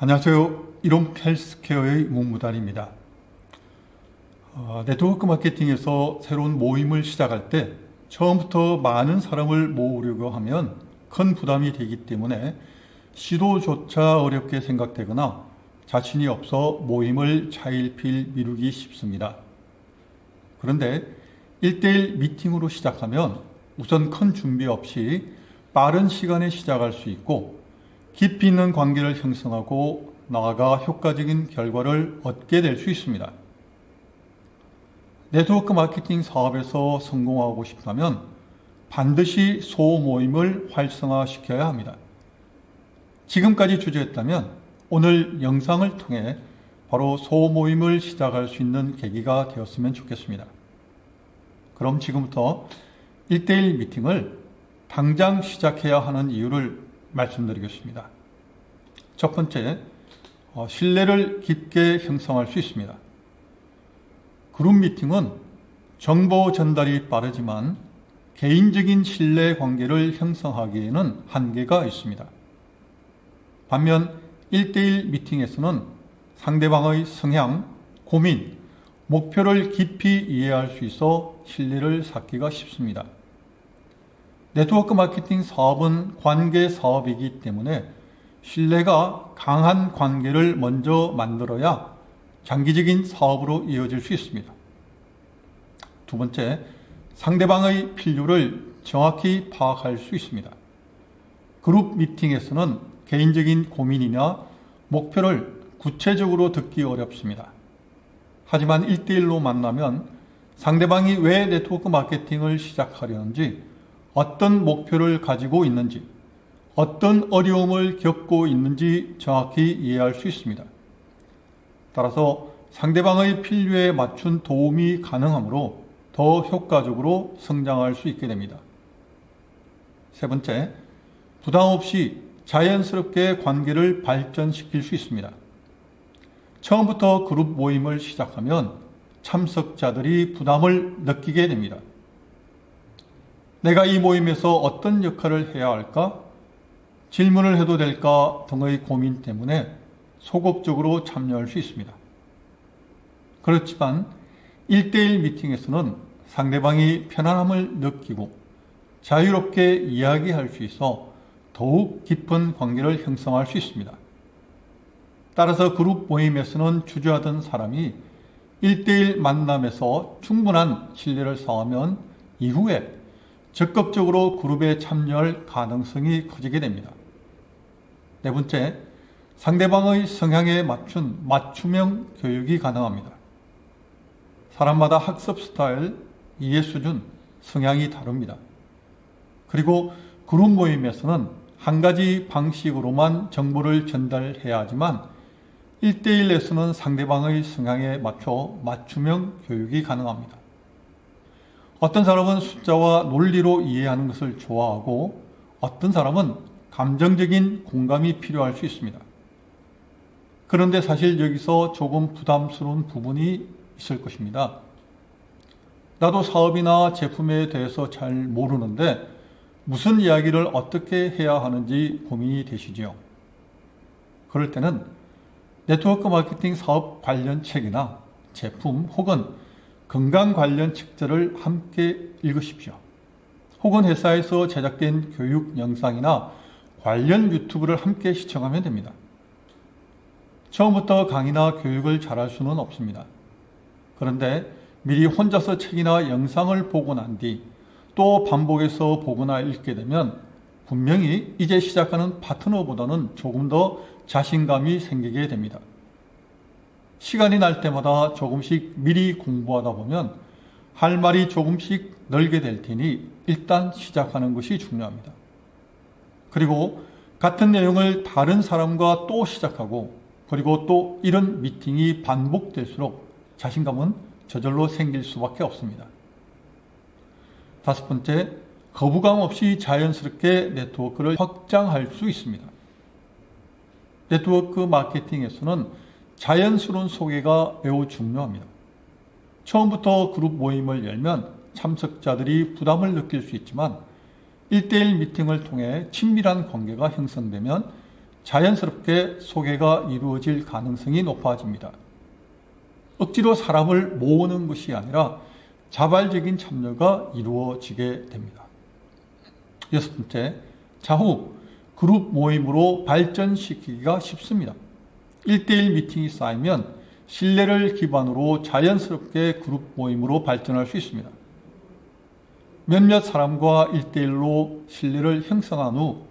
안녕하세요. 이롬 헬스케어의 문무단입니다. 네트워크 마케팅에서 새로운 모임을 시작할 때 처음부터 많은 사람을 모으려고 하면 큰 부담이 되기 때문에 시도조차 어렵게 생각되거나 자신이 없어 모임을 차일피일 미루기 쉽습니다. 그런데 1대1 미팅으로 시작하면 우선 큰 준비 없이 빠른 시간에 시작할 수 있고 깊이 있는 관계를 형성하고 나아가 효과적인 결과를 얻게 될 수 있습니다. 네트워크 마케팅 사업에서 성공하고 싶다면 반드시 소모임을 활성화시켜야 합니다. 지금까지 주저했다면 오늘 영상을 통해 바로 소모임을 시작할 수 있는 계기가 되었으면 좋겠습니다. 그럼 지금부터 1대1 미팅을 당장 시작해야 하는 이유를 말씀드리겠습니다. 첫 번째, 신뢰를 깊게 형성할 수 있습니다. 그룹 미팅은 정보 전달이 빠르지만 개인적인 신뢰 관계를 형성하기에는 한계가 있습니다. 반면 1대1 미팅에서는 상대방의 성향, 고민, 목표를 깊이 이해할 수 있어 신뢰를 쌓기가 쉽습니다. 네트워크 마케팅 사업은 관계 사업이기 때문에 신뢰가 강한 관계를 먼저 만들어야 장기적인 사업으로 이어질 수 있습니다. 두 번째, 상대방의 필요를 정확히 파악할 수 있습니다. 그룹 미팅에서는 개인적인 고민이나 목표를 구체적으로 듣기 어렵습니다. 하지만 1대1로 만나면 상대방이 왜 네트워크 마케팅을 시작하려는지, 어떤 목표를 가지고 있는지, 어떤 어려움을 겪고 있는지 정확히 이해할 수 있습니다. 따라서 상대방의 필요에 맞춘 도움이 가능하므로 더 효과적으로 성장할 수 있게 됩니다. 세 번째, 부담 없이 자연스럽게 관계를 발전시킬 수 있습니다. 처음부터 그룹 모임을 시작하면 참석자들이 부담을 느끼게 됩니다. 내가 이 모임에서 어떤 역할을 해야 할까? 질문을 해도 될까? 등의 고민 때문에 소극적으로 참여할 수 있습니다. 그렇지만 1대1 미팅에서는 상대방이 편안함을 느끼고 자유롭게 이야기할 수 있어 더욱 깊은 관계를 형성할 수 있습니다. 따라서 그룹 모임에서는 주저하던 사람이 1대1 만남에서 충분한 신뢰를 쌓으면 이후에 적극적으로 그룹에 참여할 가능성이 커지게 됩니다. 네 번째, 상대방의 성향에 맞춘 맞춤형 교육이 가능합니다. 사람마다 학습 스타일, 이해 수준, 성향이 다릅니다. 그리고 그룹 모임에서는 한 가지 방식으로만 정보를 전달해야 하지만 1대1에서는 상대방의 성향에 맞춰 맞춤형 교육이 가능합니다. 어떤 사람은 숫자와 논리로 이해하는 것을 좋아하고 어떤 사람은 감정적인 공감이 필요할 수 있습니다. 그런데 사실 여기서 조금 부담스러운 부분이 있을 것입니다. 나도 사업이나 제품에 대해서 잘 모르는데 무슨 이야기를 어떻게 해야 하는지 고민이 되시지요. 그럴 때는 네트워크 마케팅 사업 관련 책이나 제품 혹은 건강 관련 책들을 함께 읽으십시오. 혹은 회사에서 제작된 교육 영상이나 관련 유튜브를 함께 시청하면 됩니다. 처음부터 강의나 교육을 잘할 수는 없습니다. 그런데 미리 혼자서 책이나 영상을 보고 난 뒤 또 반복해서 보거나 읽게 되면 분명히 이제 시작하는 파트너보다는 조금 더 자신감이 생기게 됩니다. 시간이 날 때마다 조금씩 미리 공부하다 보면 할 말이 조금씩 늘게 될 테니 일단 시작하는 것이 중요합니다. 그리고 같은 내용을 다른 사람과 또 시작하고 그리고 또 이런 미팅이 반복될수록 자신감은 저절로 생길 수밖에 없습니다. 다섯 번째, 거부감 없이 자연스럽게 네트워크를 확장할 수 있습니다. 네트워크 마케팅에서는 자연스러운 소개가 매우 중요합니다. 처음부터 그룹 모임을 열면 참석자들이 부담을 느낄 수 있지만 1대1 미팅을 통해 친밀한 관계가 형성되면 자연스럽게 소개가 이루어질 가능성이 높아집니다. 억지로 사람을 모으는 것이 아니라 자발적인 참여가 이루어지게 됩니다. 6번째, 차후 그룹 모임으로 발전시키기가 쉽습니다. 1대1 미팅이 쌓이면 신뢰를 기반으로 자연스럽게 그룹 모임으로 발전할 수 있습니다. 몇몇 사람과 1대1로 신뢰를 형성한 후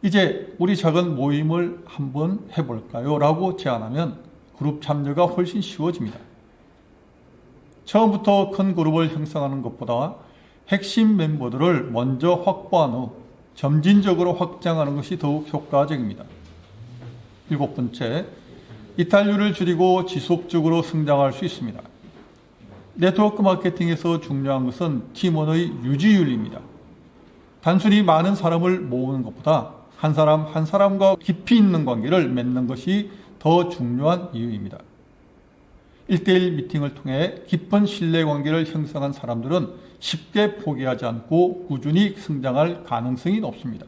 이제 우리 작은 모임을 한번 해볼까요? 라고 제안하면 그룹 참여가 훨씬 쉬워집니다. 처음부터 큰 그룹을 형성하는 것보다 핵심 멤버들을 먼저 확보한 후 점진적으로 확장하는 것이 더욱 효과적입니다. 7번째, 이탈률을 줄이고 지속적으로 성장할 수 있습니다. 네트워크 마케팅에서 중요한 것은 팀원의 유지율입니다. 단순히 많은 사람을 모으는 것보다 한 사람 한 사람과 깊이 있는 관계를 맺는 것이 더 중요한 이유입니다. 1대1 미팅을 통해 깊은 신뢰관계를 형성한 사람들은 쉽게 포기하지 않고 꾸준히 성장할 가능성이 높습니다.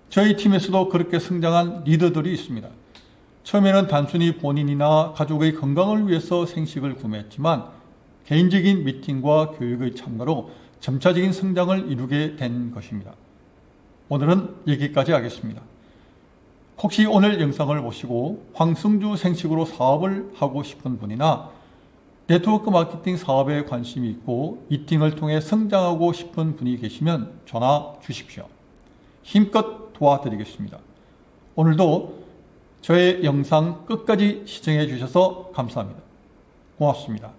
저희 팀에서도 그렇게 성장한 리더들이 있습니다. 처음에는 단순히 본인이나 가족의 건강을 위해서 생식을 구매했지만 개인적인 미팅과 교육의 참가로 점차적인 성장을 이루게 된 것입니다. 오늘은 여기까지 하겠습니다. 혹시 오늘 영상을 보시고 황승주 생식으로 사업을 하고 싶은 분이나 네트워크 마케팅 사업에 관심이 있고 미팅을 통해 성장하고 싶은 분이 계시면 전화 주십시오. 힘껏 도와드리겠습니다. 오늘도 저의 영상 끝까지 시청해 주셔서 감사합니다. 고맙습니다.